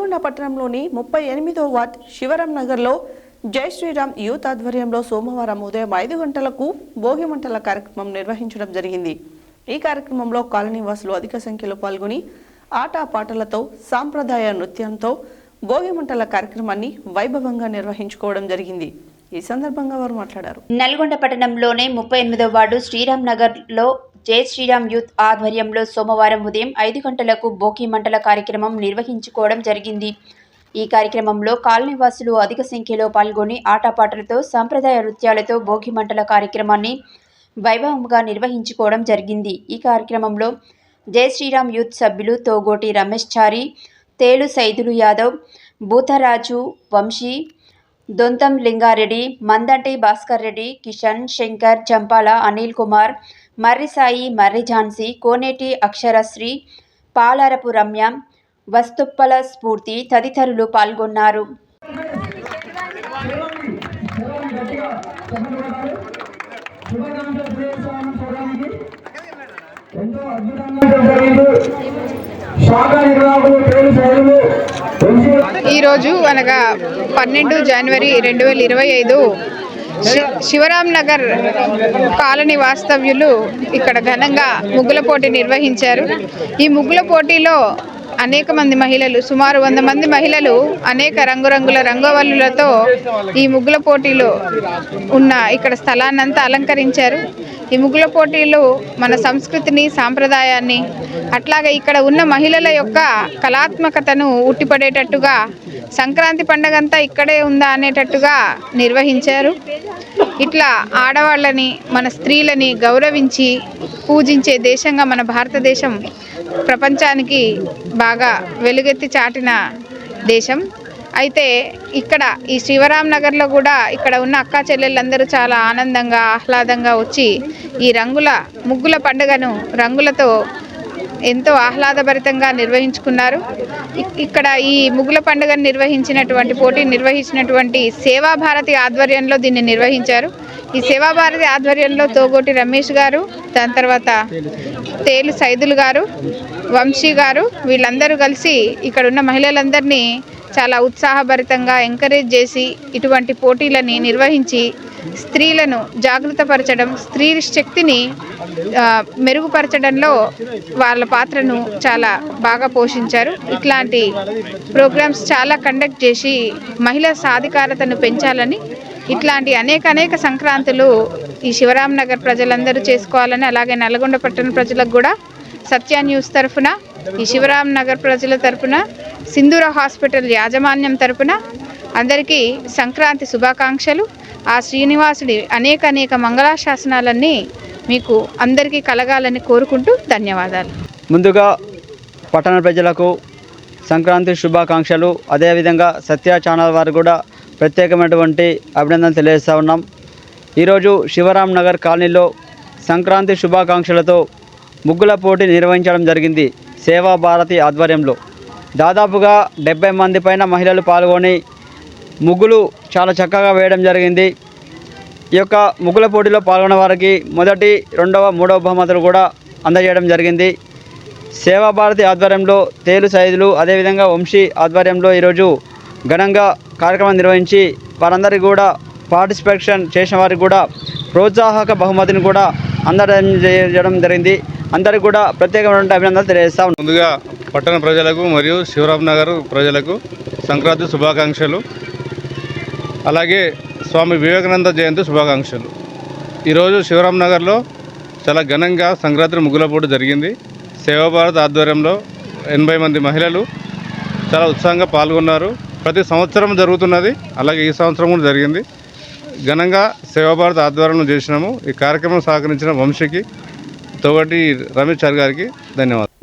నల్గొండ పట్టణంలోని 38వ వార్డ్ శివరాం నగర్లో జై శ్రీరామ్ యూత్ ఆధ్వర్యంలో సోమవారం ఉదయం 5 గంటలకు భోగి మంటల కార్యక్రమం నిర్వహించడం జరిగింది. ఈ కార్యక్రమంలో కాలనీ వాసులు అధిక సంఖ్యలో పాల్గొని ఆటపాటలతో సాంప్రదాయ నృత్యంతో భోగి మంటల కార్యక్రమాన్ని వైభవంగా నిర్వహించుకోవడం జరిగింది. ఈ సందర్భంగా వారు మాట్లాడారు. నల్గొండ పట్టణంలోని 38వ వార్డు శ్రీరామ్ నగర్లో జై శ్రీరామ్ యూత్ ఆధ్వర్యంలో సోమవారం ఉదయం 5 గంటలకు భోగి మంటల కార్యక్రమం నిర్వహించుకోవడం జరిగింది. ఈ కార్యక్రమంలో కాలనీవాసులు అధిక సంఖ్యలో పాల్గొని ఆటపాటలతో సాంప్రదాయ నృత్యాలతో భోగి మంటల కార్యక్రమాన్ని వైభవంగా నిర్వహించుకోవడం జరిగింది. ఈ కార్యక్రమంలో జై శ్రీరామ్ యూత్ సభ్యులు తోగోటి రమేష్ చారి, తేలు సైదులు యాదవ్, భూతరాజు వంశీ, దొంతం లింగారెడ్డి, మందంటి భాస్కర్ రెడ్డి, కిషన్, శంకర్, జంపాల అనిల్ కుమార్, మర్రి సాయి, మర్రి ఝాన్సీ, కోనేటి అక్షరశ్రీ, పాలారపు రమ్య, వస్తుప్పల స్ఫూర్తి తదితరులు పాల్గొన్నారు. ఈరోజు అనగా 12 జనవరి 2025 శివరాం నగర్ కాలనీ వాస్తవ్యులు ఇక్కడ ఘనంగా ముగ్గుల పోటీ నిర్వహించారు. ఈ ముగ్గుల పోటీలో అనేక మంది మహిళలు, సుమారు 100 మంది మహిళలు అనేక రంగురంగుల రంగవల్లులతో ఈ ముగ్గుల పోటీలో ఉన్న ఇక్కడ స్థలాన్నంతా అలంకరించారు. ఈ ముగ్గుల పోటీలు మన సంస్కృతిని, సాంప్రదాయాన్ని, అట్లాగే ఇక్కడ ఉన్న మహిళల యొక్క కళాత్మకతను ఉట్టిపడేటట్టుగా సంక్రాంతి పండుగంతా ఇక్కడే ఉందా అనేటట్టుగా నిర్వహించారు. ఇట్లా ఆడవాళ్ళని, మన స్త్రీలని గౌరవించి పూజించే దేశంగా మన భారతదేశం ప్రపంచానికి బాగా వెలుగెత్తి చాటిన దేశం. అయితే ఇక్కడ ఈ శివరాం నగర్లో కూడా ఇక్కడ ఉన్న అక్కా చెల్లెళ్ళందరూ చాలా ఆనందంగా, ఆహ్లాదంగా వచ్చి ఈ ముగ్గుల పండుగను రంగులతో ఎంతో ఆహ్లాదభరితంగా నిర్వహించుకున్నారు. ఇక్కడ ఈ ముగ్గుల పండుగను నిర్వహించినటువంటి సేవాభారతి ఆధ్వర్యంలో దీన్ని నిర్వహించారు. ఈ సేవాభారతి ఆధ్వర్యంలో తోగోటి రమేష్ గారు, దాని తర్వాత తేలు సైదులు గారు, వంశీ గారు, వీళ్ళందరూ కలిసి ఇక్కడ ఉన్న మహిళలందరినీ చాలా ఉత్సాహభరితంగా ఎంకరేజ్ చేసి ఇటువంటి పోటీలని నిర్వహించి స్త్రీలను జాగృతపరచడం, స్త్రీ శక్తిని మెరుగుపరచడంలో వాళ్ళ పాత్రను చాలా బాగా పోషించారు. ఇట్లాంటి ప్రోగ్రామ్స్ చాలా కండక్ట్ చేసి మహిళా సాధికారతను పెంచాలని, ఇట్లాంటి అనేక సంక్రాంతులు ఈ శివరాం నగర్ ప్రజలందరూ చేసుకోవాలని, అలాగే నల్గొండ పట్టణ ప్రజలకు కూడా సత్య న్యూస్ తరఫున, ఈ శివరాం నగర్ ప్రజల తరఫున, సింధూర హాస్పిటల్ యాజమాన్యం తరఫున అందరికీ సంక్రాంతి శుభాకాంక్షలు. ఆ శ్రీనివాసుడి అనేక మంగళాశాసనాలన్నీ మీకు అందరికీ కలగాలని కోరుకుంటూ ధన్యవాదాలు. ముందుగా పట్టణ ప్రజలకు సంక్రాంతి శుభాకాంక్షలు. అదేవిధంగా సత్య ఛానల్ వారు కూడా ప్రత్యేకమైనటువంటి అభినందనలు తెలియజేస్తూ ఉన్నాం. ఈరోజు శివరాం నగర్ కాలనీలో సంక్రాంతి శుభాకాంక్షలతో ముగ్గుల పోటీ నిర్వహించడం జరిగింది. సేవా భారతి ఆధ్వర్యంలో దాదాపుగా 70 మంది పైన మహిళలు పాల్గొని ముగ్గులు చాలా చక్కగా వేయడం జరిగింది. ఈ యొక్క ముగ్గుల పోటీలో పాల్గొన్న వారికి మొదటి, 2వ, 3వ బహుమతులు కూడా అందజేయడం జరిగింది. సేవా భారతి ఆధ్వర్యంలో తేలు సైదులు, అదేవిధంగా వంశీ ఆధ్వర్యంలో ఈరోజు ఘనంగా కార్యక్రమం నిర్వహించి వారందరికీ కూడా పార్టిసిపేషన్ చేసిన వారికి కూడా ప్రోత్సాహక బహుమతిని కూడా అందజేయడం జరిగింది. అందరికీ కూడా ప్రత్యేకమైన అభినందనలు తెలియజేస్తాం. ముందుగా పట్టణ ప్రజలకు మరియు శివరాం నగర్ ప్రజలకు సంక్రాంతి శుభాకాంక్షలు, అలాగే స్వామి వివేకానంద జయంతి శుభాకాంక్షలు. ఈరోజు శివరాం నగర్లో చాలా ఘనంగా సంక్రాంతి ముగ్గుల పోటీ జరిగింది. సేవాభారత్ ఆధ్వర్యంలో 80 మంది మహిళలు చాలా ఉత్సాహంగా పాల్గొన్నారు. ప్రతి సంవత్సరం జరుగుతున్నది, అలాగే ఈ సంవత్సరం కూడా జరిగింది. ఘనంగా సేవాభారత్ ఆధ్వర్యంలో చేసినాము. ఈ కార్యక్రమం సహకరించిన వంశీకి, తోగటి రమేష్ చారి గారికి ధన్యవాదాలు.